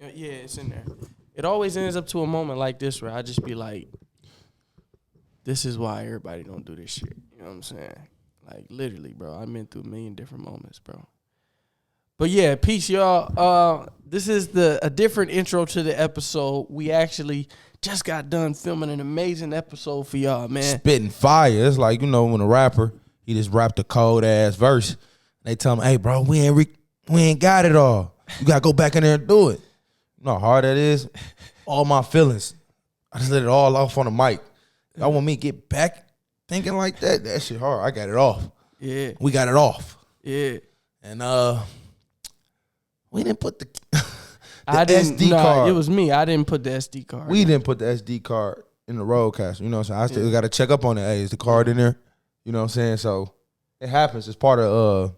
Yeah, it's in there. It always ends up to a moment like this where I just be like, this is why everybody don't do this shit. You know what I'm saying? Like, literally, bro. I've been through a million different moments, bro. But yeah, peace, y'all. This is a different intro to the episode. We actually just got done filming an amazing episode for y'all, man. Spitting fire. It's like, when a rapper, he just rapped a cold ass verse. They tell him, hey, bro, we ain't got it all. You gotta go back in there and do it. You know how hard that is? All my feelings. I just let it all off on the mic. Y'all want me to get back thinking like that? That shit hard. I got it off. Yeah. We got it off. Yeah. And we didn't put the SD card. It was me. I didn't put the SD card. We didn't put the SD card in the roadcaster. You know what I'm saying? I still got to check up on it. Hey, is the card in there? You know what I'm saying? So it happens. It's part of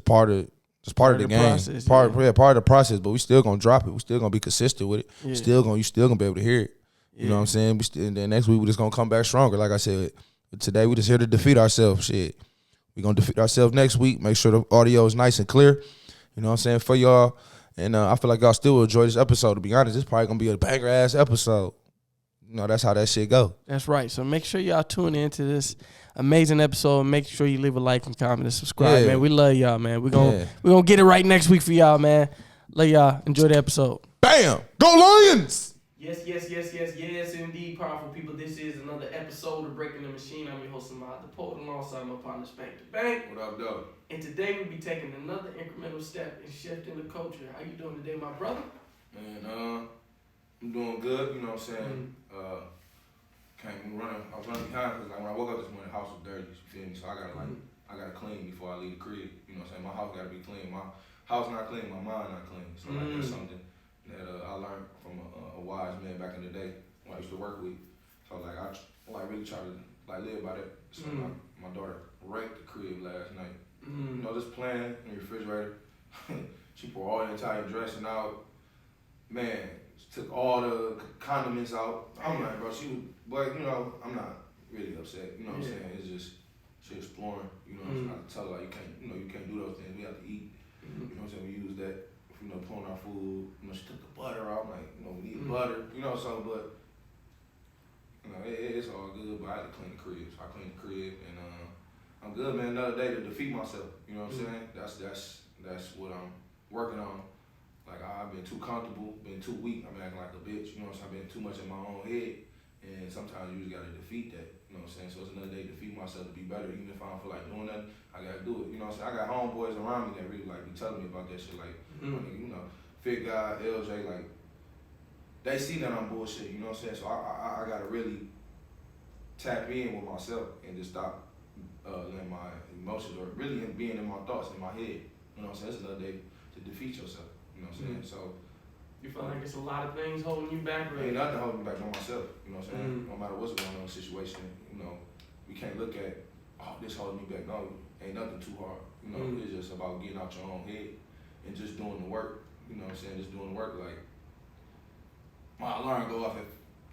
part of the game. Process, part of the process. But we still gonna drop it. We still gonna be consistent with it. Yeah. You still gonna be able to hear it. You know what I'm saying? And then next week we just gonna come back stronger. Like I said, today we just here to defeat ourselves. Shit, we gonna defeat ourselves next week. Make sure the audio is nice and clear. You know what I'm saying, for y'all. And I feel like y'all still will enjoy this episode. To be honest, it's probably gonna be a banger ass episode. That's how that shit go. That's right. So make sure y'all tune into this amazing episode. Make sure you leave a like and comment and subscribe, man. We love y'all, man. We're gonna get it right next week for y'all, man. Love y'all. Enjoy the episode. Bam! Go Lions! Yes, indeed, powerful people. This is another episode of Breaking the Machine. I'm your host, Ahmad the Poet, alongside my partner, Spank the Bank. What up, though? And today we'll be taking another incremental step in shifting the culture. How you doing today, my brother? Man, I'm doing good. You know what I'm saying? I was running behind because when I woke up this morning, the house was dirty. You feel me? So I gotta clean before I leave the crib. You know what I'm saying? My house gotta be clean. My house not clean. My mind not clean. So that's something that I learned from a wise man back in the day when I used to work with. So I really try to live by that. So my daughter raked the crib last night. Just playing in the refrigerator. She poured all the entire dressing out. Man, she took all the condiments out. I'm like, bro, but I'm not really upset. You know what I'm saying? It's just she exploring. You know what I'm saying? I tell her you can't do those things. We have to eat. You know what I'm saying? We use that. Pulling our food. She took the butter out. I'm like, we need butter. But it's all good. But I had to clean the crib. So I cleaned the crib, and I'm good, man. Another day to defeat myself. You know what I'm saying? That's what I'm working on. Like I've been too comfortable, been too weak. I've been acting like a bitch. You know what I'm saying? I've been too much in my own head, and sometimes you just gotta defeat that. You know what I'm saying? So it's another day to defeat myself to be better. Even if I don't feel like doing nothing, I gotta do it. You know what I'm saying? I got homeboys around me that really be telling me about that shit. Like, Fit Guy, LJ, they see that I'm bullshit. You know what I'm saying? So I gotta really tap in with myself and just stop letting my emotions or really being in my thoughts in my head. You know what I'm saying? It's another day to defeat yourself. You know what I'm saying? So you feel like it's a lot of things holding you back, right? Ain't nothing holding me back but myself. You know what I'm saying? No matter what's going on in the situation, we can't look at this holding me back. No, ain't nothing too hard. It's just about getting out your own head and just doing the work. You know what I'm saying? Just doing the work. Like my alarm go off at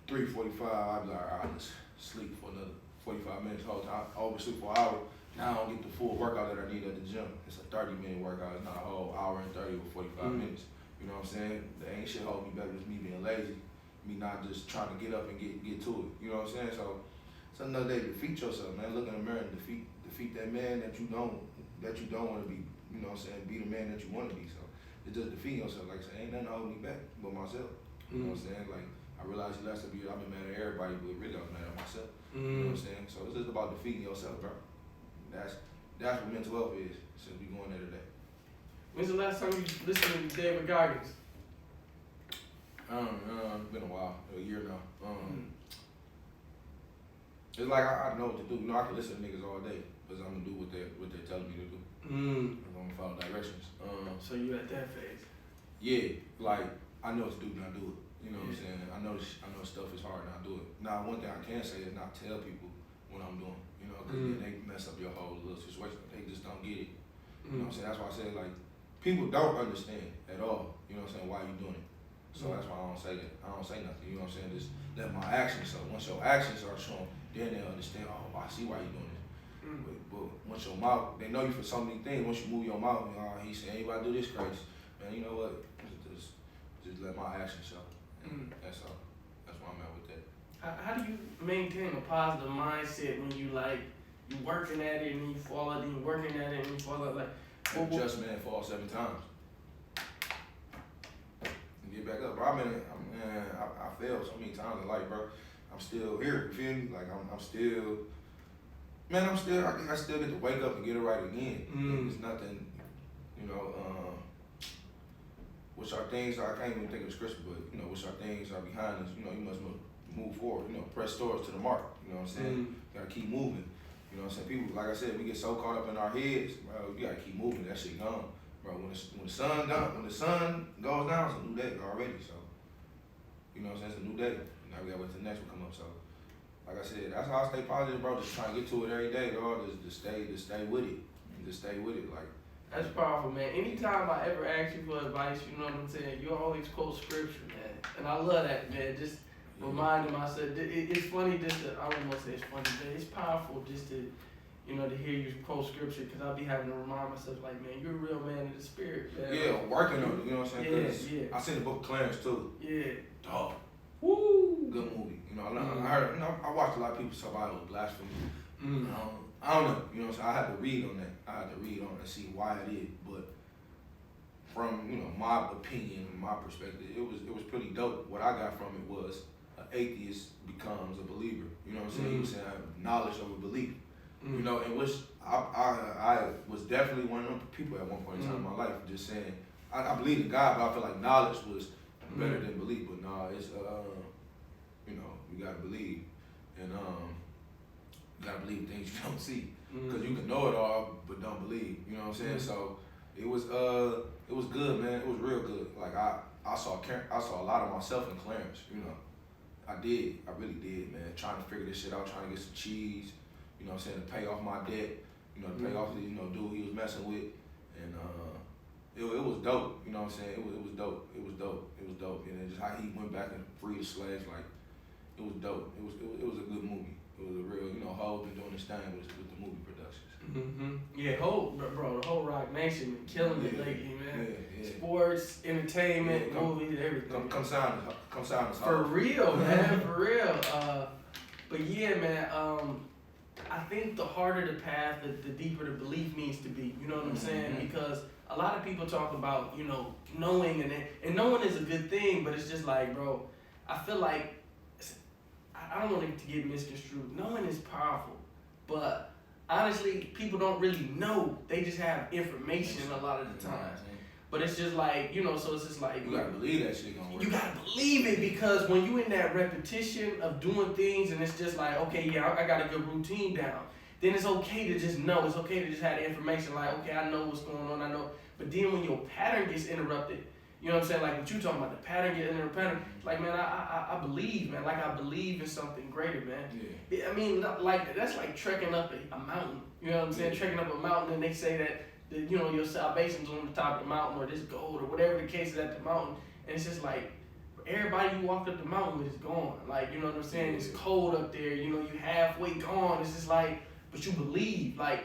3:45. I'd be like, I'll just sleep for another 45 minutes. I oversleep for an hour. Now I don't get the full workout that I need at the gym. It's a 30-minute workout. It's not a whole hour and 30 or 45 minutes. You know what I'm saying? There ain't shit holding me back. It's me being lazy. Me not just trying to get up and get to it. You know what I'm saying? So it's another day to defeat yourself, man. Look in the mirror and defeat that man that you don't want to be. You know what I'm saying? Be the man that you want to be. So it's just defeating yourself. Like I said, ain't nothing holding me back but myself. You know what I'm saying? Like I realized the last couple years I've been mad at everybody, but really I was mad at myself. You know what I'm saying? So it's just about defeating yourself, bro. That's what mental health is. So we going there today. When's the last time you listened to David Goggins? It's been a while, a year now. It's like I know what to do. I can listen to niggas all day, because I'm gonna do what they're telling me to do. I'm gonna follow directions. So you at that phase? Yeah, like I know what to do and I do it. You know what I'm saying? I know stuff is hard and I do it. Now, one thing I can say is not tell people what I'm doing. Because then they mess up your whole little situation. They just don't get it. You know what I'm saying? That's why I say people don't understand at all. You know what I'm saying? Why you doing it? So that's why I don't say that. I don't say nothing. You know what I'm saying? Just let my actions show. Once your actions are shown, then they'll understand. Oh, I see why you doing this. But once your mouth, they know you for so many things. Once you move your mouth, he saying, anybody do this crazy. Man, you know what? action. So that's all. That's where I'm at with that. How do you maintain a positive mindset when you working at it and you fall out, and you working at it and you fall out? Just man, fall 7 times. And get back up, bro. I failed so many times in life, bro. I'm still here. You feel me? Like I'm still. Man, I still get to wake up and get it right again. It's nothing, which are things, I can't even think of the scripture, but, which are things are behind us, you must move forward, press towards to the mark, you know what I'm saying? You gotta keep moving, you know what I'm saying? People, like I said, we get so caught up in our heads, bro, you gotta keep moving, that shit gone. Bro, when the sun goes down, it's a new day already, so, you know what I'm saying? It's a new day. Now we gotta wait till the next one come up, so. Like I said, that's how I stay positive, bro. Just trying to get to it every day, dog. Just stay with it. Just stay with it, like. That's powerful, man. Anytime I ever ask you for advice, you know what I'm saying, you always quote scripture, man. And I love that, man. Just reminding myself. It's funny just to, I don't want to say it's funny, but it's powerful just to, to hear you quote scripture, because I'll be having to remind myself, like, man, you're a real man of the spirit, man. Yeah, working on it, you know what I'm saying? Yeah. I seen the book of Clarence, too. Yeah. Dog. Woo! Good movie. I heard, I watched a lot of people talk about it was blasphemy. I don't know, you know what I'm saying? I had to read on that. I had to read on it and see why it is. But from, my opinion, my perspective, it was pretty dope. What I got from it was an atheist becomes a believer. You know what I'm saying? He was saying knowledge over belief. In which I was definitely one of them people at one point in time in my life, just saying, I believe in God, but I feel like knowledge was better than belief. But nah, it's, you gotta believe. And, you gotta believe things you don't see, because you can know it all but don't believe. You know what I'm saying? So it was good, man. It was real good. Like I saw a lot of myself in Clarence. I really did, man. Trying to figure this shit out, trying to get some cheese. You know what I'm saying? To pay off my debt. To pay off the dude he was messing with, and it was dope. You know what I'm saying? It was dope. It was dope. And then just how he went back and freed the slaves, like it was dope. It was a good movie. It was a real, Ho been doing his thing with the movie productions. Yeah, bro, the whole Rock Nation been killing it lately, man. Yeah. Sports, entertainment, movies, everything. Come sign us. For real, man, for real. But yeah, man, I think the harder the path, the deeper the belief needs to be. You know what I'm saying? Because a lot of people talk about, knowing, and knowing is a good thing, but it's just like, bro, I feel like, I don't want it to get misconstrued. Knowing is powerful, but honestly, people don't really know. They just have information a lot of the time. But it's just like, so it's just like, you gotta believe that shit gonna work. You gotta believe it, because when you in that repetition of doing things, and it's just like, okay, yeah, I got a good routine down, then it's okay to just know. It's okay to just have the information, like, okay, I know what's going on, I know. But then when your pattern gets interrupted, you know what I'm saying? Like what you talking about, the pattern getting in the pattern. Like, man, I believe, man. Like, I believe in something greater, man. Yeah. I mean, like, that's like trekking up a mountain. You know what I'm saying? Trekking up a mountain, and they say that, your salvation's on the top of the mountain, or this gold, or whatever the case is at the mountain. And it's just like, everybody you walked up the mountain with is gone. Like, you know what I'm saying? It's cold up there. You halfway gone. It's just like, but you believe. Like,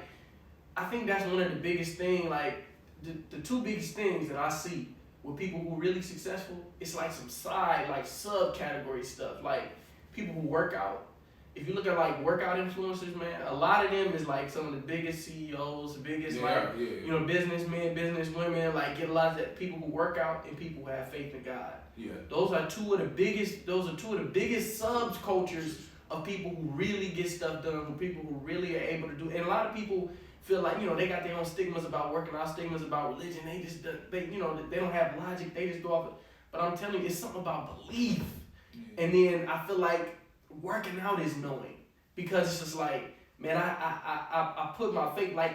I think that's one of the biggest things. Like, the two biggest things that I see with people who are really successful, it's like some side, like subcategory stuff. Like people who work out. If you look at like workout influencers, man, a lot of them is like some of the biggest CEOs, the biggest businessmen, businesswomen, like get a lot of that, people who work out and people who have faith in God. Yeah. Those are two of the biggest subcultures of people who really get stuff done, who people who really are able to do. And a lot of people feel like, they got their own stigmas about working out, stigmas about religion. They just, they don't have logic. They just go off it. But I'm telling you, it's something about belief. Yeah. And then I feel like working out is knowing, because it's just like, man, I put my faith, like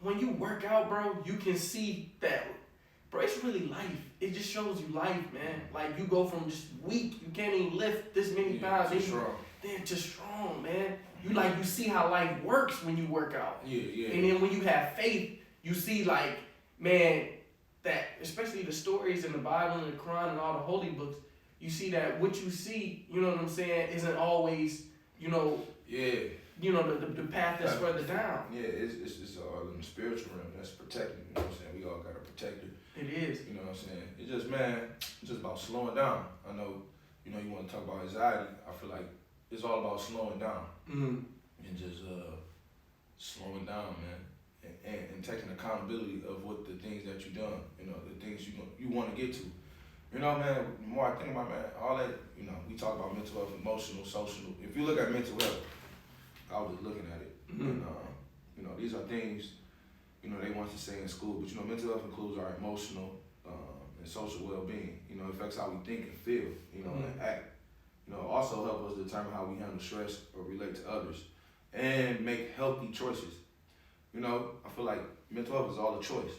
when you work out, bro, you can see that, bro, it's really life. It just shows you life, man. Like you go from just weak, you can't even lift this many pounds, then to strong, man. You see how life works when you work out. Yeah. And then when you have faith, you see like, man, that especially the stories in the Bible and the Quran and all the holy books, you see that what you see, you know what I'm saying, isn't always, the path that's further down. Yeah, it's all in the spiritual realm. That's protected. You know what I'm saying? We all got a protector. It is. You know what I'm saying? It's just, man, just about slowing down. I know, you want to talk about anxiety. I feel like it's all about slowing down and just slowing down, man, and taking accountability of what the things that you done, the things you want to get to. Man, the more I think about, man, all that, we talk about mental health, emotional, social. If you look at mental health, I was just looking at it, and these are things, they want to say in school, but mental health includes our emotional and social well-being. It affects how we think and feel, and act. Also help us determine how we handle stress or relate to others, and make healthy choices. I feel like mental health is all a choice.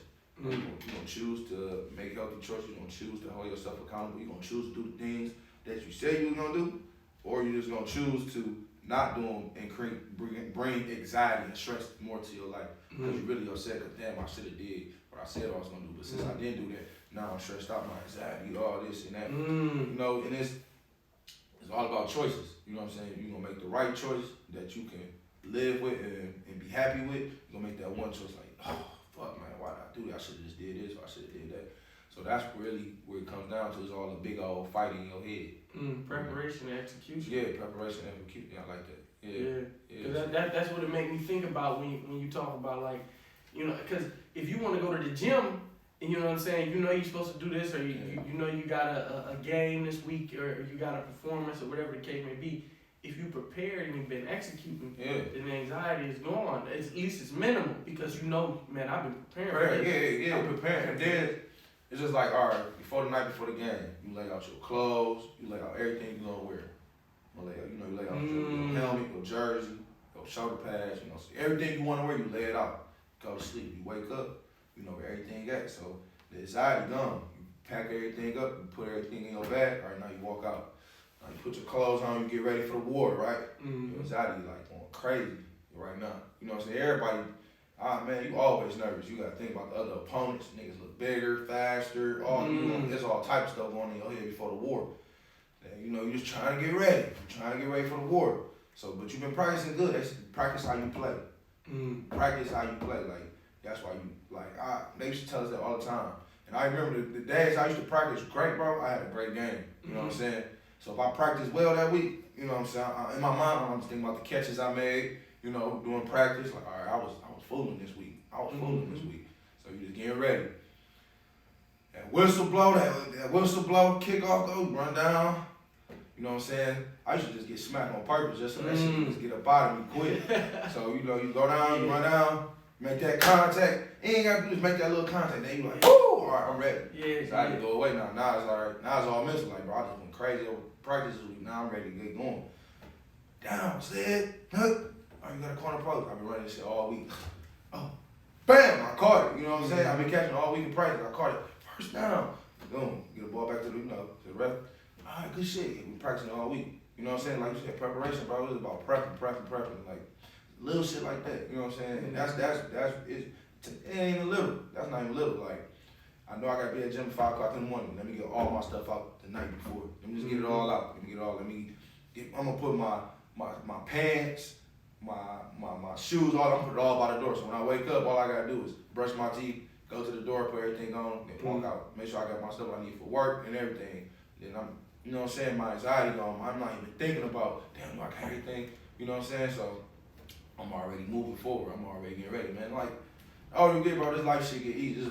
You're gonna choose to make healthy choices. You're gonna choose to hold yourself accountable. You're gonna choose to do the things that you say you're gonna do, or you're just gonna choose to not do them and bring anxiety and stress more to your life because you're really upset. Cause damn, I should have did what I said I was gonna do, but since I didn't do that, now I'm stressed out. My anxiety, all this and that. And it's all about choices. You know what I'm saying? You're gonna make the right choice that you can live with and be happy with. You're gonna make that one choice like, oh fuck man, why did I do that? I should have just did this, or I should have did that. So that's really where it comes down to, is all a big old fight in your head. Preparation and execution. Yeah, preparation and execution. I like that. Yeah. Cause that's what it made me think about when you talk about, like, cause if you want to go to the gym and you know what I'm saying, you're supposed to do this, or you got a game this week, or you got a performance, or whatever the case may be. If you prepared and you've been executing, then the anxiety is gone. At least it's minimal, because man, I've been preparing. Yeah, preparing. And then it's just like, all right, before the night before the game, you lay out your clothes, you lay out everything you're gonna wear. You lay out your helmet, your jersey, your shoulder pads, so everything you want to wear, you lay it out. Go to sleep, you wake up, you know where everything at. So the anxiety gone. You pack everything up, you put everything in your bag. All right, now you walk out. Now you put your clothes on, you get ready for the war, right? Your anxiety like going crazy right now. You know what I'm saying? Everybody, man, you always nervous. You gotta think about the other opponents. Niggas look bigger, faster, there's all type of stuff going on in your head before the war. And, you're just trying to get ready. You're trying to get ready for the war. So, but you've been practicing good. Practice how you play. Practice how you play. Like, that's why they used to tell us that all the time. And I remember the days I used to practice great, bro. I had a great game. You know what I'm saying? So if I practiced well that week, you know what I'm saying, in my mind, I'm just thinking about the catches I made, doing practice. Like, all right, I was fooling this week. So you just getting ready. That whistle blow, kickoff go, run down. You know what I'm saying? I used to just get smacked on purpose just so that shit can just get up out of me quick. So, you go down, you run down, make that contact. You ain't got to do is make that little contact. Then you like, woo, all right, I'm ready. So I can go away now. Now it's all right. Now it's all mental. Like, bro, I just went crazy over practice this week. Now I'm ready to get going. Down, said, oh, you got a corner post. I've been running this shit all week. Oh, bam, I caught it. You know what I'm saying? I've been catching all week in practice. I caught it. First down. Boom. Get the ball back to the ref. All right, good shit. We practicing all week. You know what I'm saying? Like you said, preparation, bro. It was about prepping. Like little shit like that. You know what I'm saying? And it ain't even little. That's not even little. Like, I know I gotta be at the gym at 5 o'clock in the morning. Let me get all my stuff out the night before. Let me just get it all out. I'm gonna put my pants, my shoes, I'm gonna put it all by the door. So when I wake up, all I gotta do is brush my teeth, go to the door, put everything on, then walk out. Make sure I got my stuff I need for work and everything. Then you know what I'm saying, my anxiety gone. I'm not even thinking about, damn, I got everything. You know what I'm saying? So I'm already moving forward. I'm already getting ready, man. Like, all you get, bro, this life shit get easy. This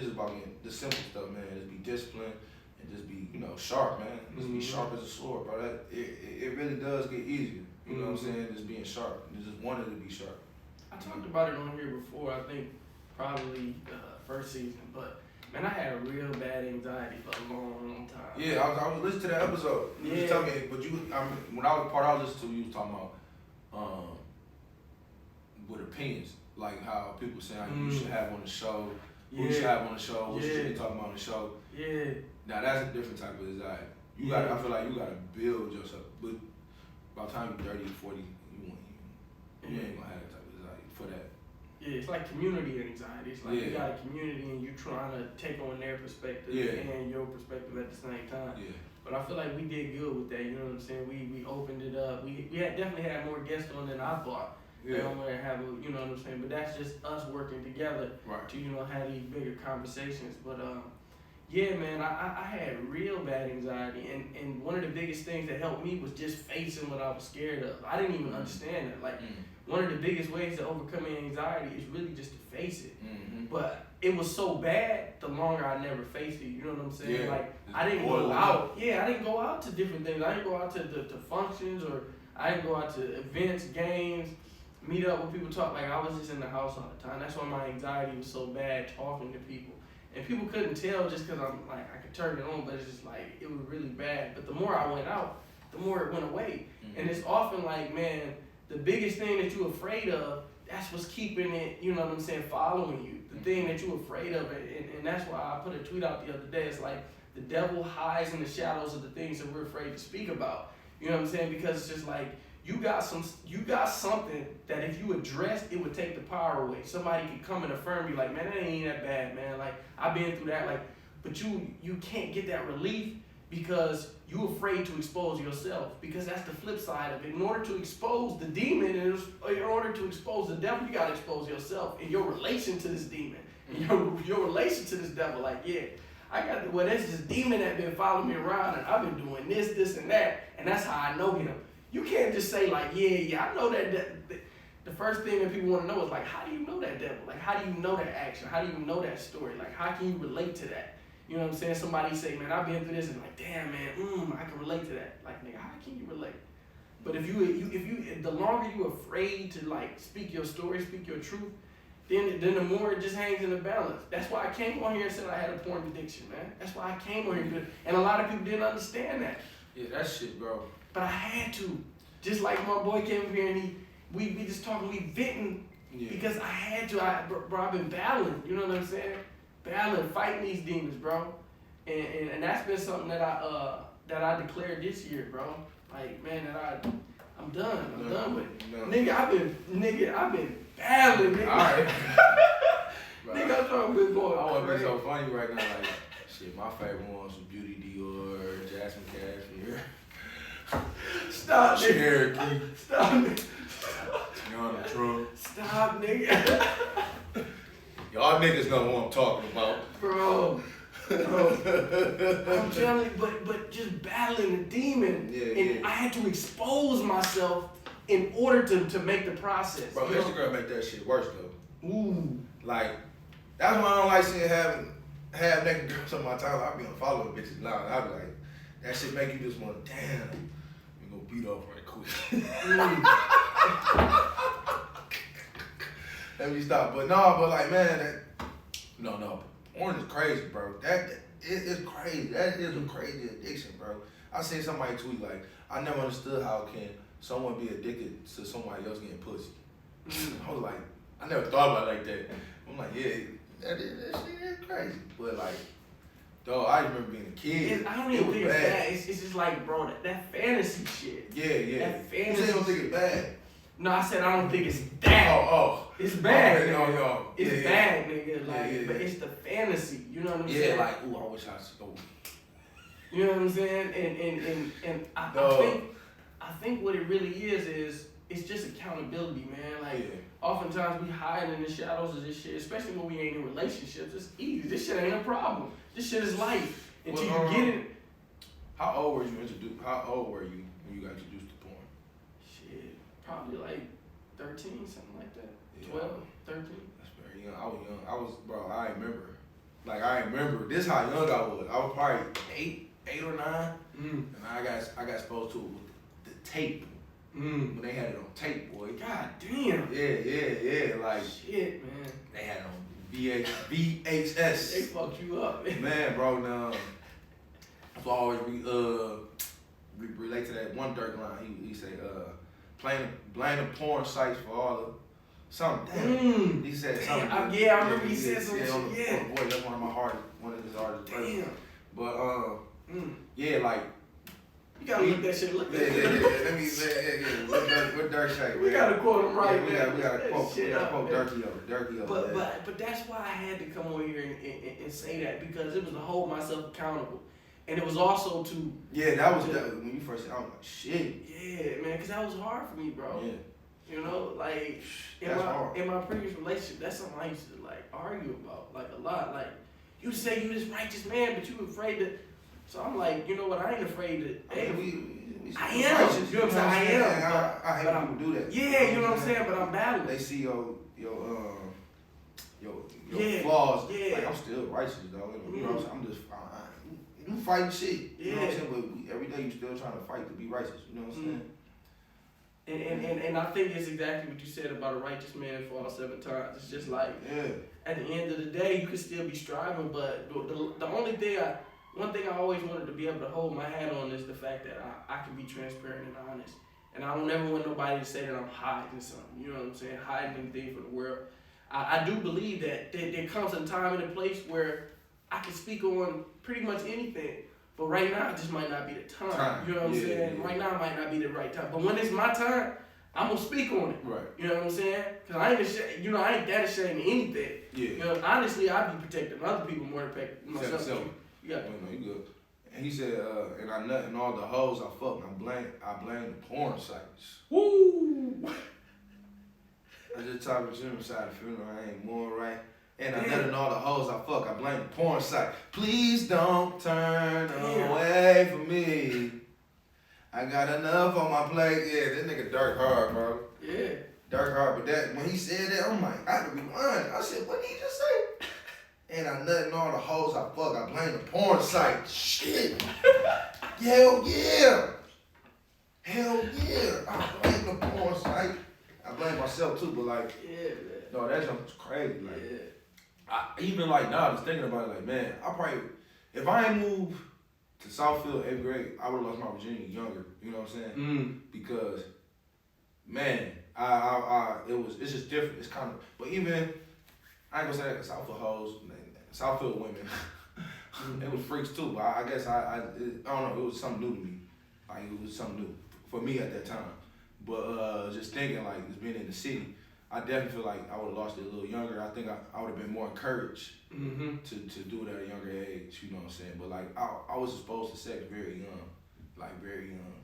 is about getting the simple stuff, man. Just be disciplined and just be, sharp, man. Just be sharp as a sword, bro. It really does get easier. You know what I'm saying? Just being sharp. And just wanted to be sharp. I talked about it on here before, I think probably first season, but man, I had real bad anxiety for a long time. Yeah, I was listening to that episode. You was telling me, but when I was listening to you, was talking about with opinions, like how people saying how you should have on the show, who you should have on the show, what you should be talking about on the show. Yeah. Now that's a different type of anxiety. I feel like you gotta build yourself, but by the time you're 30 or 40, you ain't gonna have that type of anxiety for that. Yeah, it's like community anxiety. It's like you got a community and you trying to take on their perspective and your perspective at the same time. Yeah. But I feel like we did good with that, you know what I'm saying? We opened it up. We definitely had more guests on than I thought. They don't want to have you know what I'm saying? But that's just us working together to, have these bigger conversations. But Yeah, man, I had real bad anxiety, and one of the biggest things that helped me was just facing what I was scared of. I didn't even understand it. Like, one of the biggest ways to overcome anxiety is really just to face it. But it was so bad, the longer I never faced it. You know what I'm saying? Yeah. Like, I didn't go out. Yeah, I didn't go out to different things. I didn't go out to functions, or I didn't go out to events, games, meet up with people, talk. Like, I was just in the house all the time. That's why my anxiety was so bad, talking to people. And people couldn't tell just because I'm like, I could turn it on, but it's just like, it was really bad. But the more I went out, the more it went away. And it's often like, man, the biggest thing that you're afraid of, that's what's keeping it, you know what I'm saying, following you. The thing that you're afraid of. And that's why I put a tweet out the other day. It's like, the devil hides in the shadows of the things that we're afraid to speak about. You know what I'm saying? Because it's just like, you got something that if you addressed, it would take the power away. Somebody could come and affirm you, like, man, that ain't that bad, man. Like, I've been through that. Like, but you can't get that relief because you're afraid to expose yourself. Because that's the flip side of it. In order to expose the demon, in order to expose the devil, you gotta expose yourself and your relation to this demon, and your relation to this devil. Like, yeah, there's this demon that been following me around, and I've been doing this, and that, and that's how I know him. You can't just say like, yeah, I know that. The first thing that people want to know is like, how do you know that devil? Like, how do you know that action? How do you know that story? Like, how can you relate to that? You know what I'm saying? Somebody say, man, I've been through this, and like, damn, man, I can relate to that. Like, nigga, how can you relate? But if the longer you're afraid to like speak your story, speak your truth, then the more it just hangs in the balance. That's why I came on here and said I had a porn addiction, man. That's why I came on here, and a lot of people didn't understand that. Yeah, that shit, bro. But I had to. Just like my boy came up here and we just talking, we venting, because I had to. Bro, I've been battling, you know what I'm saying? Battling, fighting these demons, bro. And that's been something that I declared this year, bro. Like, man, I'm done. I'm done with it. No. Nigga, I've been battling, nigga. All right. Nigga, I'm trying to be going. I want to be so funny right now, like, shit, my favorite ones was Beauty Dior, Jasmine Cashmere. Stop, nigga. Cherokee. Stop, nigga. Tiana Trump. Stop, nigga. Y'all niggas know what I'm talking about. Bro. I'm telling you, but just battling the demon. And I had to expose myself in order to make the process. Bro, Instagram make that shit worse though. Ooh. Like, that's why I don't like seeing half naked girls on my timeline. I be unfollowing bitches now. I be like, that shit make you just want to, damn, you gonna beat up right quick. Let me stop. But like, man, no. Porn is crazy, bro. It is crazy. That is a crazy addiction, bro. I seen somebody tweet like, I never understood how can someone be addicted to somebody else getting pussy. I was like, I never thought about it like that. I'm like, yeah, that shit is crazy. But like, dog, I remember being a kid. I don't even think it's bad. It's just like, bro, that fantasy shit. Yeah. That fantasy. You say you don't think it's bad? No, I said I don't think it's bad. Oh. It's bad. No. It's bad, nigga. Like, but it's the fantasy. You know what I'm saying? Yeah, like, ooh, I wish I was. You know what I'm saying? And I think what it really is it's just accountability, man. Like, oftentimes we hide in the shadows of this shit, especially when we ain't in relationships. It's easy. This shit ain't a problem. This shit is life. Until you get it. How old were you when you got introduced to porn? Shit, probably like 13, something like that. 12, 13. That's very young. I was young. Bro, I remember. This is how young I was. I was probably 8 or 9. And I got exposed to it with the tape. When they had it on tape, boy. God damn. Yeah. Like, shit, man. They had it on VHS. They fucked you up. Man, bro, no. So I always relate to that one Dirk line. He say, blame the porn sites for all the something. He said something. I remember he said some shit. Boy, that's one of his artists. Damn. But yeah, like, you gotta look that shit. Look that shit. Let me say, what Dirk say? We gotta quote him right. We gotta quote Dirky over. But that's why I had to come on here and say that, because it was to hold myself accountable, and it was also to. Yeah, that was when you first said, I was like, shit. Yeah, man, because that was hard for me, bro. Yeah. You know, like in my previous relationship, that's something I used to like argue about like a lot. Like, you say you this righteous man, but you afraid to. So I'm like, you know what? I ain't afraid to. Hey, I am. Righteous, You know what I'm saying? I am. I hate when people do that. Yeah, you know what I'm saying? But I'm battling. They see your flaws. Yeah. Like I'm still righteous, though. You know what I'm saying? I'm just you fighting shit. You know what I'm saying? But every day you still trying to fight to be righteous. You know what I'm saying? And I think it's exactly what you said about a righteous man fall 7 times. It's just like at the end of the day, you could still be striving, but the only thing one thing I always wanted to be able to hold my hat on is the fact that I can be transparent and honest. And I don't ever want nobody to say that I'm hiding something. You know what I'm saying? Hiding anything from the world. I do believe that there comes a time and a place where I can speak on pretty much anything. But right now, it just might not be the time. You know what I'm saying? Yeah. Right now might not be the right time. But when it's my time, I'm going to speak on it. Right. You know what I'm saying? Because I ain't ashamed, I ain't that ashamed of anything. Yeah. You know, honestly, I be protecting other people more than protecting myself. Yeah. No, you good. And he said, and I nut in all the hoes I fuck, I blame the porn sites. Woo! I just talked to him inside the funeral, I ain't more right. And I nut in all the hoes I fuck, I blame the porn site. Please don't turn away from me. I got enough on my plate. Yeah, this nigga dark hard, bro. Yeah. Dark hard, but that when he said that, I'm like, I had to rewind. I said, what did he just say? And I nut in all the hoes I fuck, I blame the porn site. Shit. Hell yeah. Hell yeah. I blame the porn site. I blame myself too, but like, no, that jump's crazy. Like, I even like now, just thinking about it, like, man, I probably, if I ain't moved to Southfield 8th grade, I would have lost my virginity younger. You know what I'm saying? Because, man, it's just different. It's kind of, but even, I ain't gonna say that because Southfield hoes, Southfield women, it was freaks too. But I guess I don't know. It was something new to me. Like it was something new for me at that time. But just thinking like just being in the city, I definitely feel like I would have lost it a little younger. I think I would have been more encouraged to do it at a younger age. You know what I'm saying? But like I was exposed to sex very young, like very young.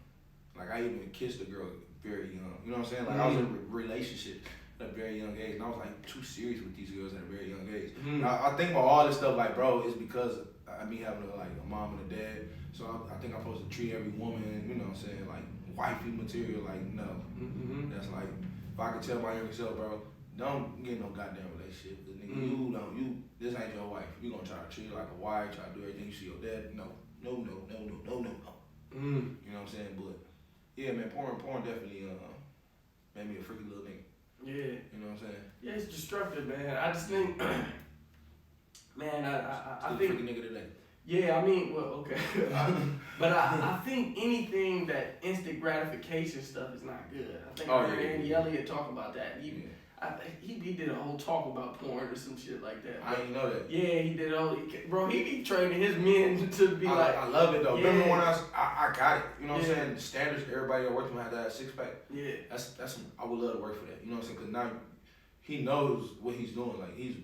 Like I even kissed a girl very young. You know what I'm saying? Like I was in a relationship at a very young age, and I was like too serious with these girls at a very young age. I think about all this stuff, like bro, it's because I be having like a mom and a dad. So I think I'm supposed to treat every woman, you know what I'm saying, like wifey material. Like no, that's like if I could tell my younger self, bro, don't get no goddamn relationship. Cause nigga, this ain't your wife. You gonna try to treat her like a wife, try to do everything you see your dad. No. You know what I'm saying? But yeah, man, porn definitely made me a freaky little nigga. Yeah. You know what I'm saying? Yeah, it's destructive, man. I just think, man, I think. Freaky nigga today. Yeah, I mean, well, okay. But I think anything that instant gratification stuff is not good. I think I heard Andy Elliott talk about that. He did a whole talk about porn or some shit like that. I didn't know that. Yeah, he did bro, he be training his men to be like. I love it though. Yeah. Remember when I got it? You know what I'm saying? The standards everybody that works with had to have a 6-pack. Yeah. That's I would love to work for that. You know what I'm saying? Because now he knows what he's doing. Like he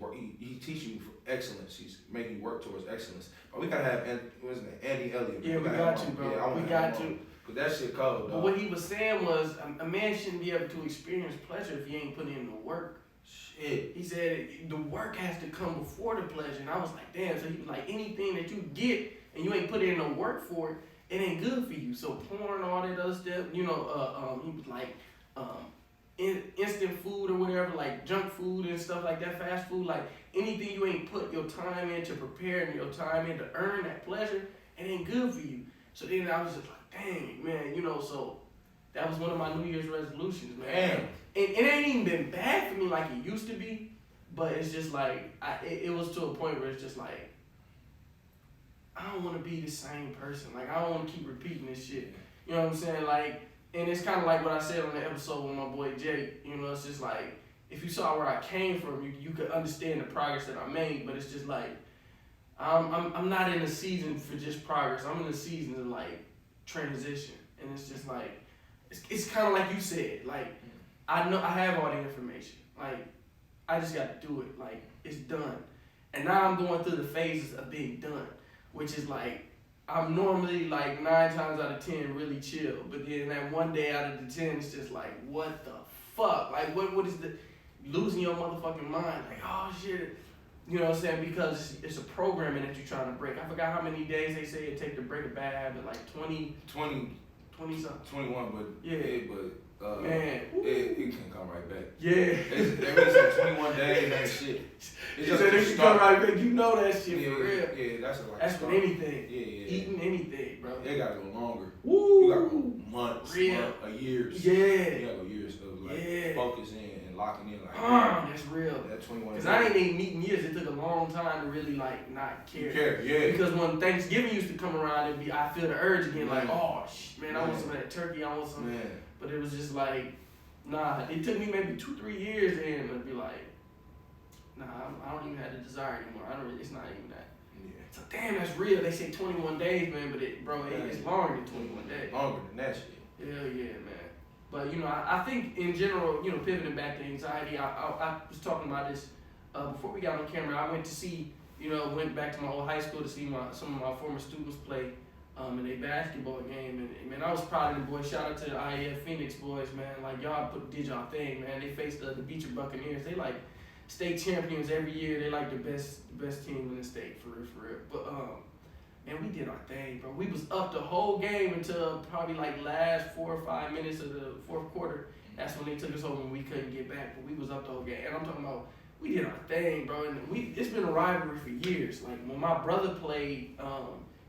teaching you for excellence. He's making you work towards excellence. But we gotta have Andy Elliott. Yeah, we got to, bro. Yeah, we got to. Cause that shit cold, dog. But what he was saying was, a man shouldn't be able to experience pleasure if he ain't putting in the work. Shit. He said the work has to come before the pleasure, and I was like, damn. So he was like, anything that you get and you ain't put in no work for it, it ain't good for you. So porn, all that other stuff, he was like, instant food or whatever, like junk food and stuff like that, fast food, like anything you ain't put your time in to prepare and your time in to earn that pleasure, it ain't good for you. So then I was just like, dang, man, so that was one of my New Year's resolutions, man. Damn. And it ain't even been bad for me like it used to be, but it's just like, it was to a point where it's just like, I don't want to be the same person. Like, I don't want to keep repeating this shit. You know what I'm saying? Like, and it's kind of like what I said on the episode with my boy Jake. It's just like, if you saw where I came from, you could understand the progress that I made, but it's just like, I'm not in a season for just progress. I'm in a season of like transition, and it's just like it's kind of like you said. Like I know I have all the information. Like I just got to do it. Like it's done, and now I'm going through the phases of being done, which is like I'm normally like 9 times out of 10 really chill, but then that one day out of the 10 it's just like what the fuck? Like what is the losing your motherfucking mind? Like oh shit. You know what I'm saying? Because it's a programming that you're trying to break. I forgot how many days they say it take to break a bad habit, like 20 something. 21, but man, it can come right back. Yeah. They really say 21 days ain't shit. It's just it can come right back. You know that shit for real. Yeah, that's with anything. Yeah. Eating anything, bro. It gotta go longer. Woo. You gotta go months, a years. Yeah. You gotta go years of like focusing and locking in. Like, that's real. That 21. Because I ain't even eating years. It took a long time to really like not care. Yeah. Because when Thanksgiving used to come around, I feel the urge again, like, oh man, I want some of that turkey. I want some. Man. But it was just like, nah. It took me maybe 2-3 years in to be like, nah, I don't even have the desire anymore. It's not even that. Yeah. So damn, that's real. They say 21 days, man, but it's longer than 21 days. Longer than that shit. Hell yeah, man. But I think in general, pivoting back to anxiety, I was talking about this before we got on camera. I went to see, went back to my old high school to see some of my former students play in a basketball game, and man, I was proud of them boys. Shout out to the IEF Phoenix boys, man. Like y'all did y'all thing, man. They faced the Beecher Buccaneers. They like state champions every year. They like the best team in the state for real. But man, we did our thing, bro. We was up the whole game until probably like last 4 or 5 minutes of the fourth quarter. That's when they took us over and we couldn't get back. But we was up the whole game, and I'm talking about we did our thing, bro. And it's been a rivalry for years. Like when my brother played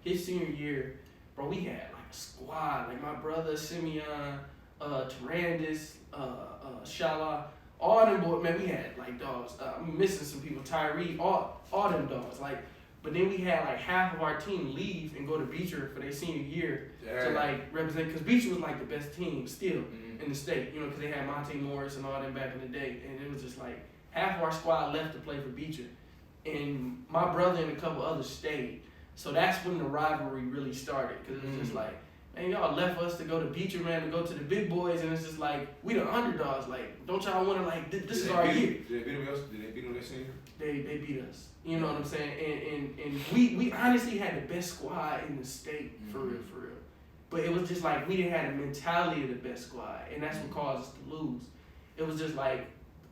his senior year, bro, we had like a squad. Like my brother Simeon, Tarandis, Shala, all them boys. Man, we had like dogs. I'm missing some people. Tyree, all them dogs. Like, but then we had like half of our team leave and go to Beecher for their senior year to like represent. Because Beecher was like the best team still in the state. Because they had Monte Morris and all them back in the day, and it was just like half of our squad left to play for Beecher, and my brother and a couple others stayed. So that's when the rivalry really started, because it was just like, man, y'all left us to go to Beecher, man, to go to the big boys, and it's just like, we the underdogs. Like, don't y'all want to, like, this is our year. Did they beat them else? Did they beat them their senior? They beat us. You know what I'm saying? And we honestly had the best squad in the state, for real. But it was just like, we didn't have the mentality of the best squad, and that's what caused us to lose. It was just like,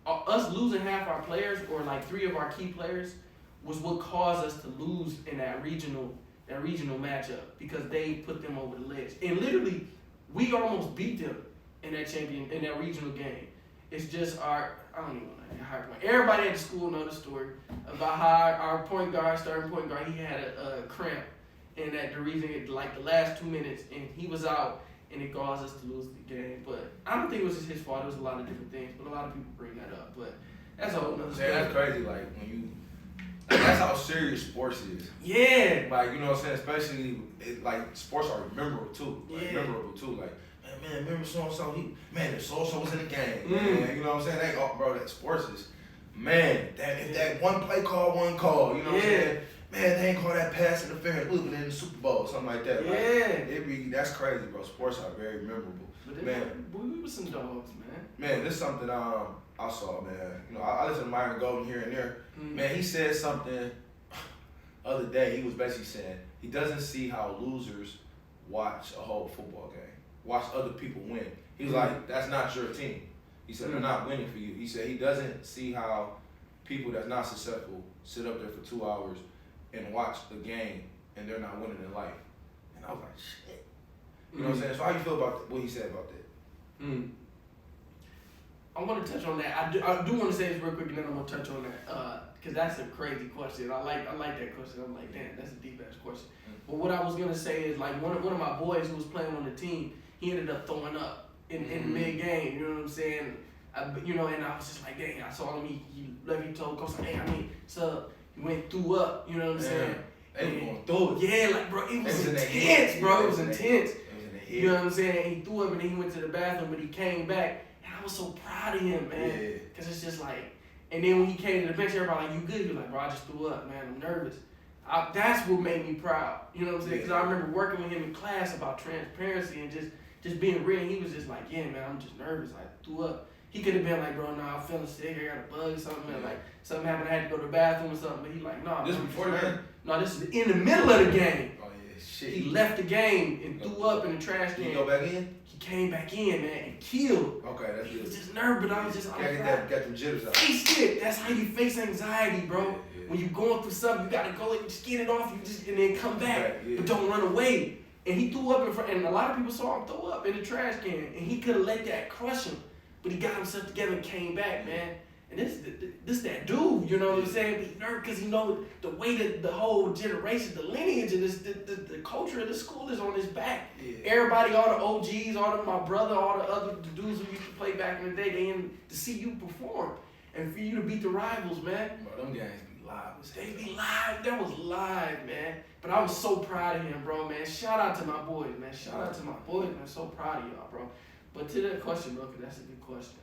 us losing half our players, or like 3 of our key players, was what caused us to lose in that regional matchup, because they put them over the ledge. And literally, we almost beat them in that regional game. It's just I don't even want to high point. Everybody at the school know the story about how our starting point guard, he had a cramp, and that the reason the last 2 minutes, and he was out, and it caused us to lose the game. But I don't think it was just his fault. It was a lot of different things, but a lot of people bring that up. But that's a whole nother story. Yeah, that's crazy. Like when you. That's how serious sports is. Yeah. Like, you know what I'm saying? Especially, sports are memorable too. Like, man, remember so-and-so? If so-and-so was in the game. Man, you know what I'm saying? That sports is, man, if that one play call, one call, you know what I'm saying? Man, they ain't call that pass interference. We in the Super Bowl, something like that. Like, that's crazy, bro. Sports are very memorable. But we were some dogs, man. Man, this is something I saw, man. I listen to Myron Golden here and there. Man, he said something other day. He was basically saying he doesn't see how losers watch a whole football game, watch other people win. He's like, that's not your team. He said, they're not winning for you. He said he doesn't see how people that's not successful sit up there for 2 hours and watch the game and they're not winning in life. And I was like, shit. You know what I'm saying? So how you feel about what he said about that? I want to touch on that. I do want to say this real quick, and then I'm gonna touch on that because that's a crazy question. I like that question. I'm like, damn, that's a deep ass question. But what I was gonna say is, like, one of my boys who was playing on the team, he ended up throwing up in mid game. You know what I'm saying? And I was just like, dang. I saw him. He told coach, like, hey, so he went threw up. You know what I'm saying? They were going through it. Yeah, like, bro, it was intense, bro. It was intense. You know what I'm saying? And he threw up, and then he went to the bathroom, but he came back. I was so proud of him, man. Because it's just like, and then when he came to the bench, everybody like, you good? He was like, bro, I just threw up, man. I'm nervous. That's what made me proud. You know what I'm saying? Because I remember working with him in class about transparency and just being real. And he was just like, yeah, man, I'm just nervous. I threw up. He could have been like, bro, I'm feeling sick. I got a bug or something. And like, something happened. I had to go to the bathroom or something. But he like, nah. This before the game? No, this is in the middle of the game. Oh, yeah, shit. He left the game and threw up in the trash can. Did he go back in? He came back in, man, and killed. Okay, that's good. He was just nervous, but I was just got them jitters out. Face it. That's how you face anxiety, bro. Yeah. When you're going through something, you gotta go and just get it off. And then come back, yeah. but don't run away. And he threw up in front, and a lot of people saw him throw up in the trash can, and he could have let that crush him, but he got himself together and came back, man. And this that dude, you know what I'm saying? He nerd because he know the way that the whole generation, the lineage, and the culture of the school is on his back. Yeah. Everybody, all the OGs, my brother, all the other dudes who used to play back in the day, they in to see you perform and for you to beat the rivals, man. Bro, them guys be live. They be live. That was live, man. But I was so proud of him, bro, man. Shout out to my boys, man. Shout out to my boys, man. So proud of y'all, bro. But to that question, bro, because that's a good question.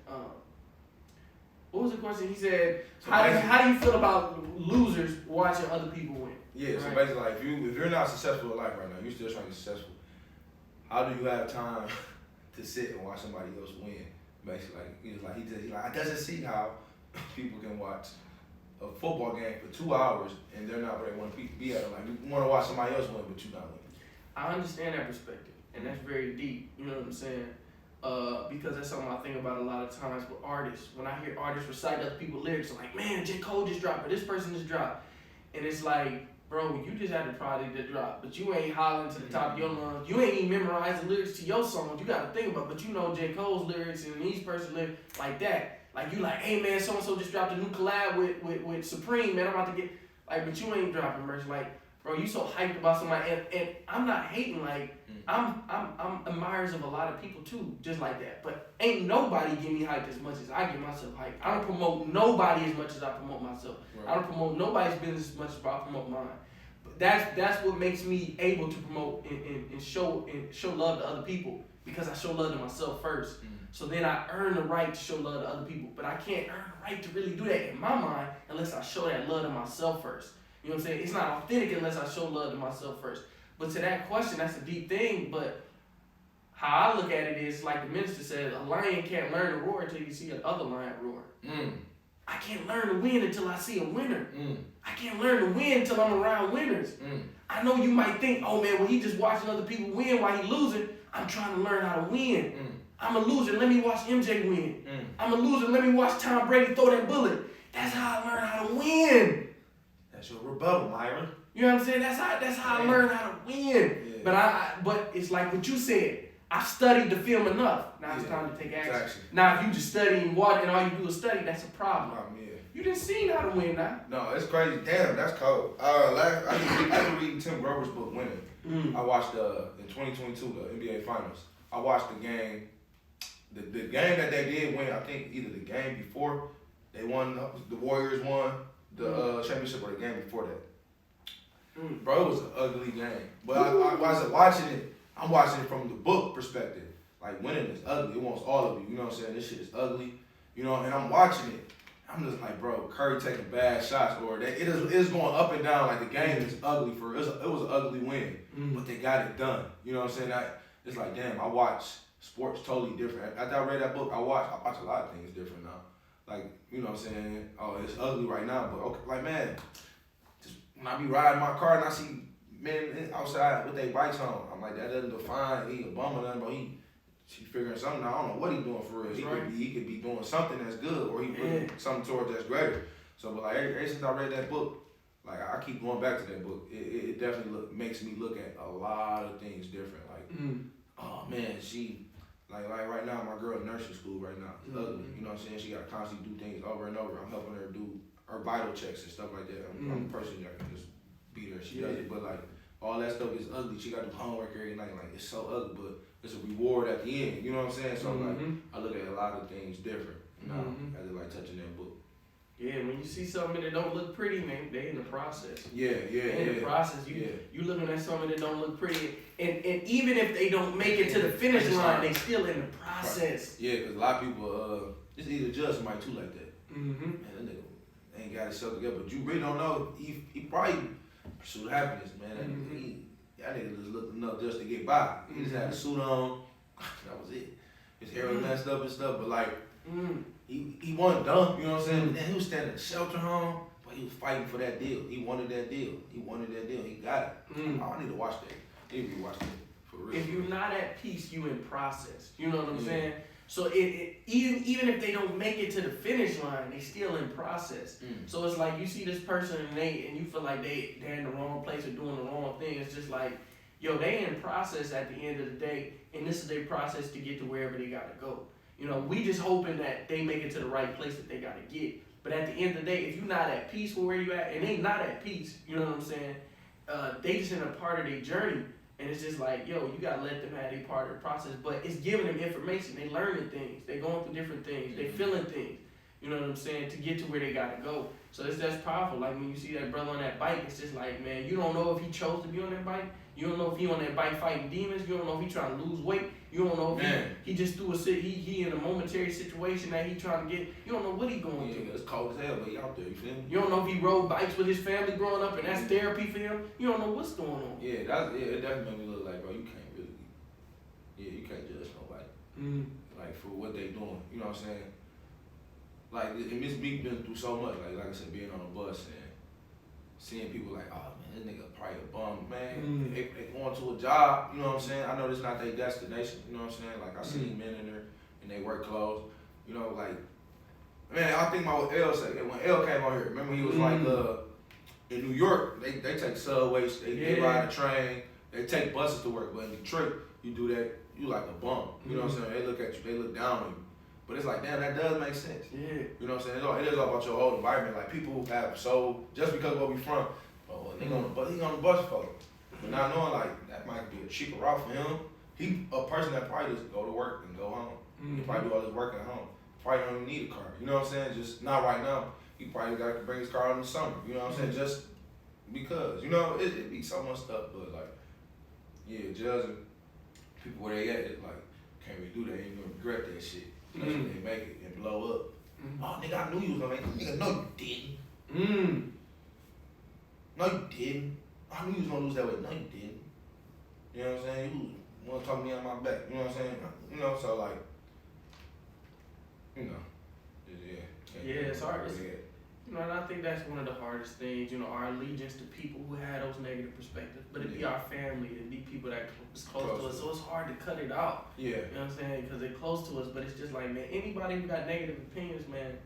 What was the question? He said, so how do you feel about losers watching other people win? Yeah, so basically, like, if you're not successful in life right now, you're still trying to be successful, how do you have time to sit and watch somebody else win? Basically, he's like, I doesn't see how people can watch a football game for 2 hours and they're not where they want to be at. Like, you want to watch somebody else win, but you're not winning. I understand that perspective, and that's very deep. You know what I'm saying? Because that's something I think about a lot of times with artists. When I hear artists recite other people's lyrics, I'm like, man, J. Cole just dropped, or this person just dropped. And it's like, bro, you just had the product that dropped, but you ain't hollering to the top of your lungs. You ain't even memorizing lyrics to your songs. You got to think about it, but you know J. Cole's lyrics and these person's lyrics like that. Like, you like, hey, man, so-and-so just dropped a new collab with Supreme, man. I'm about to get, like, but you ain't dropping merch. Like, bro, you so hyped about somebody, and I'm not hating, like, I'm admirers of a lot of people too, just like that. But ain't nobody give me hype as much as I give myself hype. I don't promote nobody as much as I promote myself. Right. I don't promote nobody's business as much as I promote mine. But that's what makes me able to promote and show love to other people, because I show love to myself first. So then I earn the right to show love to other people. But I can't earn the right to really do that in my mind unless I show that love to myself first. You know what I'm saying? It's not authentic unless I show love to myself first. But to that question, that's a deep thing. But how I look at it is, like the minister said, a lion can't learn to roar until you see another lion roar. I can't learn to win until I see a winner. I can't learn to win until I'm around winners. I know you might think, oh man, well, he just watching other people win while he losing. I'm trying to learn how to win. I'm a loser, let me watch MJ win. I'm a loser, let me watch Tom Brady throw that bullet. That's how I learn how to win. That's your rebuttal, Myron. You know what I'm saying? That's how I learned how to win. Yeah. But it's like what you said. I studied the film enough. Now it's time to take action. Now if you just study and watch and all you do is study, that's a problem. You didn't see how to win now. No, it's crazy. Damn, that's cold. I been reading Tim Grover's book, Winning. I watched in 2022 the NBA Finals. I watched the game. The game that they did win, I think either the game before they won, the Warriors won the championship, or the game before that. Bro, it was an ugly game. But I wasn't watching it. I'm watching it from the book perspective. Like, winning is ugly. It wants all of you. You know what I'm saying? This shit is ugly. You know, and I'm watching it. I'm just like, bro, Curry taking bad shots, or it is going up and down. Like, the game is ugly it was an ugly win, but they got it done. You know what I'm saying? It's like, damn, I watch sports totally different. After I read that book, I watch a lot of things different now. Like, you know what I'm saying? Oh, it's ugly right now, but okay, like, man, just when I be riding my car and I see men outside with their bikes on, I'm like, that doesn't define he a bum or nothing, but he figuring something out. I don't know what he's doing for real. He could be doing something that's good, or he putting something towards that's greater. So, but like, ever since I read that book, like, I keep going back to that book. It definitely makes me look at a lot of things different. Like, oh man, like right now, my girl in nursing school right now. It's ugly. You know what I'm saying? She got to constantly do things over and over. I'm helping her do her vital checks and stuff like that. I'm a person that can just be there. She does it, but like, all that stuff is ugly. She got to do homework every night. Like, it's so ugly, but it's a reward at the end. You know what I'm saying? So like, I look at a lot of things different. You know, I just like touching that book. Yeah, when you see something that don't look pretty, man, they in the process. In the process, you looking at something that don't look pretty, and even if they don't make it to the finish line, they still in the process. Yeah, because a lot of people just either judge somebody too like that. Man, that nigga ain't got himself together, but you really don't know. He probably pursued happiness, man. That nigga just looked enough just to get by. He just had a suit on. That was it. His hair was messed up and stuff, but like, he wasn't dumb, you know what I'm saying? And he was standing in a shelter home, but he was fighting for that deal. He wanted that deal. He got it. Oh, I need to watch that. I need to watch that for real. If you're not at peace, you in process. You know what I'm saying? So even if they don't make it to the finish line, they still in process. So it's like you see this person and you feel like they're in the wrong place or doing the wrong thing. It's just like, yo, they in process at the end of the day, and this is their process to get to wherever they gotta go. You know, we just hoping that they make it to the right place that they gotta get. But at the end of the day, if you're not at peace with where you at, and they not at peace, you know what I'm saying? They just in a part of their journey. And it's just like, yo, you gotta let them have their part of the process. But it's giving them information. They learning things. They going through different things. They feeling things. You know what I'm saying? To get to where they gotta go. So that's powerful. Like when you see that brother on that bike, it's just like, man, you don't know if he chose to be on that bike. You don't know if he on that bike fighting demons. You don't know if he trying to lose weight. You don't know if he just threw he in a momentary situation that he trying to get. You don't know what he going through. It's cold as hell, but he out there, you feel me? You don't know if he rode bikes with his family growing up and that's therapy for him. You don't know what's going on. It definitely made me look like, bro, you can't really, you can't judge nobody. Like for what they doing, you know what I'm saying? Like, and Miss B been through so much, like I said, being on a bus and seeing people like, oh man, this nigga probably a bum, man. They going to a job, you know what I'm saying? I know this not their destination, you know what I'm saying? Like I seen men in there and they work clothes, you know, like, man, I think about what L said. When L came on here, remember he was like, in New York, they take subways, they ride a train, they take buses to work, but in Detroit, you do that, you like a bum, you know what I'm saying? They look at you, they look down on you. But it's like, damn, that does make sense. Yeah. You know what I'm saying? It is all about your whole environment. Like, people have just because of where we from, he on the bus for. But not knowing, like, that might be a cheaper route for him. He a person that probably just go to work and go home. He probably do all his work at home. Probably don't even need a car. You know what I'm saying? Just not right now. He probably got to bring his car out in the summer. You know what I'm saying? Just because. You know, it be so much stuff, but, like, judging people where they at, it's like, can't really do that. You ain't gonna regret that shit. Especially when they make it and blow up. Oh, nigga, I knew you was gonna make it. Nigga, no, you didn't. No, you didn't. I knew you was gonna lose that weight. No, you didn't. You know what I'm saying? You wanna talk me on my back. You know what I'm saying? You know, so like, you know, it's hard. You know, and I think that's one of the hardest things, you know, our allegiance to people who had those negative perspectives. But it be our family, it be people that is close to us, so it's hard to cut it out. You know what I'm saying? Because they're close to us, but it's just like, man, anybody who got negative opinions, man,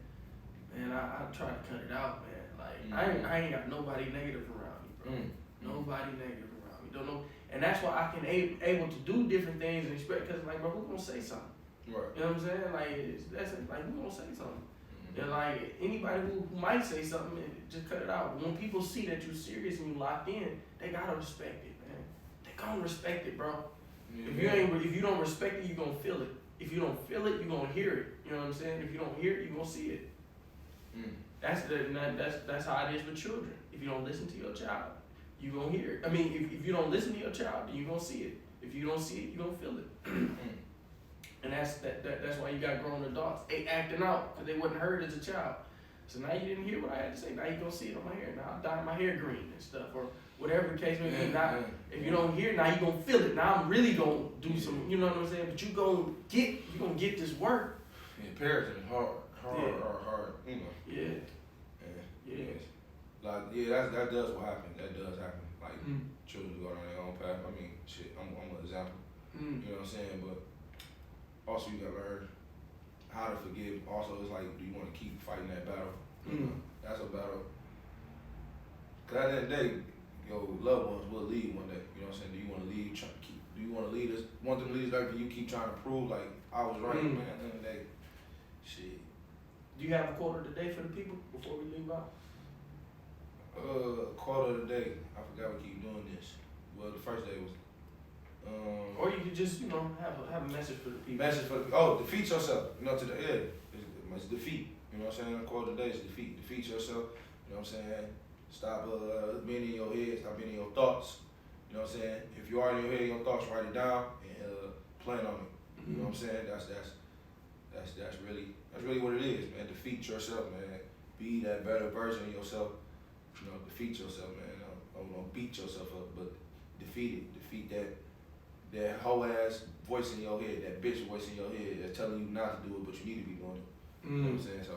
I try to cut it out, man. Like, I ain't got nobody negative around me, bro. Nobody negative around me. Don't know. And that's why I can able to do different things and expect, because, like, bro, who gonna say something? Right. You know what I'm saying? Like, who gonna say something? And like anybody who might say something, just cut it out. When people see that you're serious and you locked in, they gotta respect it, man. They gonna respect it, bro. If you don't respect it, you gonna feel it. If you don't feel it, you gonna hear it. You know what I'm saying? If you don't hear it, you gonna see it. That's how it is with children. If you don't listen to your child, you gonna hear it. I mean, if you don't listen to your child, then you gonna see it. If you don't see it, you gonna feel it. And that's why you got grown adults. They acting out because they wasn't heard as a child. So now you didn't hear what I had to say. Now you gonna see it on my hair. Now I'm dyeing my hair green and stuff, or whatever the case may be. Now, if you don't hear, now you gonna feel it. Now I'm really gonna do some. You know what I'm saying? But you gonna get this work. Parenting is hard. You know. Like that does what happens. That does happen. Like children go down their own path. I mean, shit. I'm an example. You know what I'm saying? But also, you gotta learn how to forgive. Also, it's like, do you want to keep fighting that battle? You know, that's a battle. Cause at the end of the day, your loved ones will leave one day. You know what I'm saying? Do you want to leave? Do you want to lead us? Want them to lead us back? Do you keep trying to prove like I was right? Man, at the end of the day, shit. Do you have a quote of the day for the people before we leave out? Quote of the day. I forgot we keep doing this. Well, the first day was. Or you could just, you know, have a message for the people. Defeat yourself. You know, it's defeat. You know what I'm saying? The quote of the day is defeat. Defeat yourself. You know what I'm saying? Stop being in your head. Stop being in your thoughts. You know what I'm saying? If you are in your head, your thoughts, write it down and plan on it. You know what I'm saying? That's really what it is, man. Defeat yourself, man. Be that better version of yourself. You know, defeat yourself, man. Don't beat yourself up, but defeat it. Defeat that whole ass voice in your head, that bitch voice in your head that's telling you not to do it, but you need to be doing it. You know what I'm saying? So,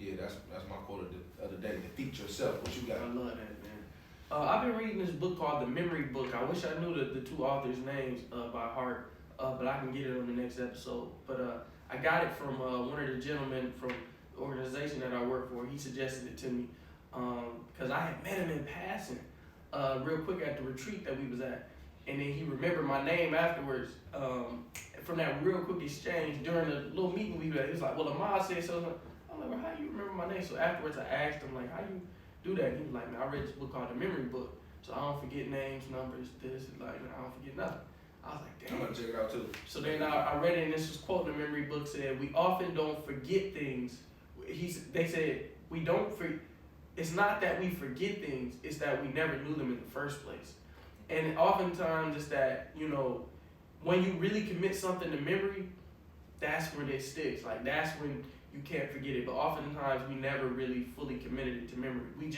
yeah, that's my quote of the day. Defeat yourself. What you got? I love that, man. I've been reading this book called The Memory Book. I wish I knew the two authors' names by heart. but I can get it on the next episode. But I got it from one of the gentlemen from the organization that I work for. He suggested it to me because I had met him in passing real quick at the retreat that we was at. And then he remembered my name afterwards from that real quick exchange during the little meeting we had. He was like, well, Ahmad said so. I'm like, well, how do you remember my name? So afterwards I asked him, like, how you do that? And he was like, man, I read this book called The Memory Book. So I don't forget names, numbers, this, like, I don't forget nothing. I was like, damn. I'm gonna check it out too. So then I read it, and this was quoting the memory book said, we often don't forget things. They said, we don't it's not that we forget things, it's that we never knew them in the first place. And oftentimes it's that, you know, when you really commit something to memory, that's when it sticks. Like, that's when you can't forget it. But oftentimes we never really fully committed it to memory. We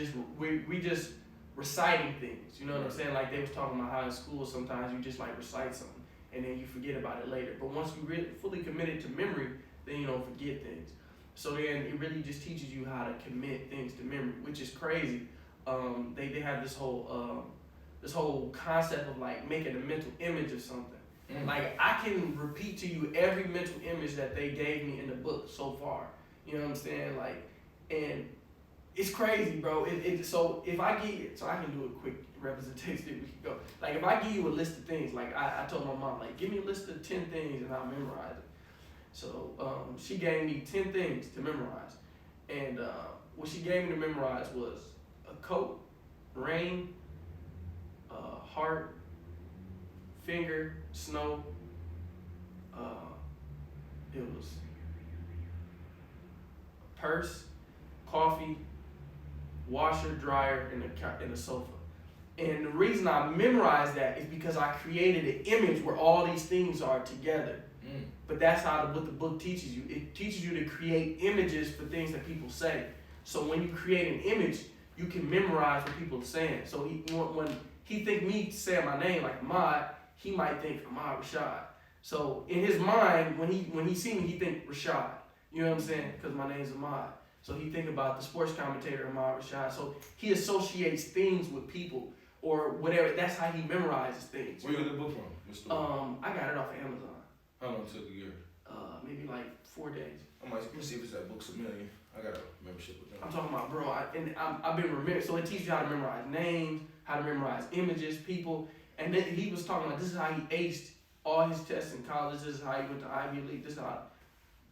just reciting things. You know what I'm saying? Like they was talking about how in school sometimes you just like recite something and then you forget about it later. But once you really fully committed to memory, then you don't forget things. So then it really just teaches you how to commit things to memory, which is crazy. They have this whole concept of like making a mental image of something. Like I can repeat to you every mental image that they gave me in the book so far. You know what I'm saying? Like, and it's crazy, bro. So if I give you, so I can do a quick representation. We can go. Like if I give you a list of things, like I told my mom, like give me a list of 10 things and I'll memorize it. So she gave me 10 things to memorize, and what she gave me to memorize was a coat, rain, heart, finger, snow. It was a purse, coffee, washer, dryer, and a sofa. And the reason I memorized that is because I created an image where all these things are together. But that's what the book teaches you. It teaches you to create images for things that people say. So when you create an image, you can memorize what people are saying. So when he think me saying my name like Ahmad, he might think Ahmad Rashad. So in his mind, when he see me, he think Rashad. You know what I'm saying? Because my name's Ahmad. So he think about the sports commentator Ahmad Rashad. So he associates things with people or whatever. That's how he memorizes things. Where you get the book from? I got it off of Amazon. How long took a year? Maybe like 4 days. I'm like, let me see if it's at Books A Million. I got a membership with them. I'm talking about, bro. I've been remembering. So it teaches you how to memorize names, how to memorize images, people. And then he was talking about this is how he aced all his tests in college. This is how he went to Ivy League. This is how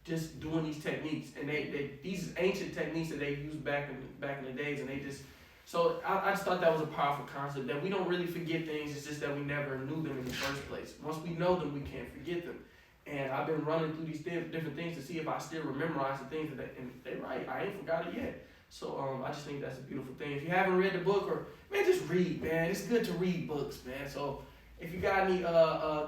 just doing these techniques. And these ancient techniques that they used back in the days. And they just so I just thought that was a powerful concept that we don't really forget things. It's just that we never knew them in the first place. Once we know them, we can't forget them. And I've been running through these different things to see if I still memorize the things and they're right. I ain't forgot it yet. So I just think that's a beautiful thing. If you haven't read the book, or man, just read, man. It's good to read books, man. So if you got any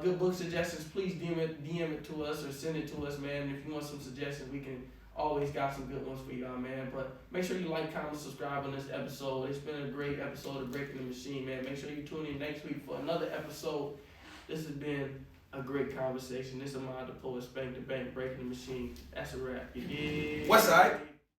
good book suggestions, please DM it to us or send it to us, man. And if you want some suggestions, we can always got some good ones for y'all, man. But make sure you like, comment, subscribe on this episode. It's been a great episode of Breaking the Machine, man. Make sure you tune in next week for another episode. This has been a great conversation. This is Ahmad the Poet, Spank the Bank, Breaking the Machine. That's a wrap. You dig? What's side?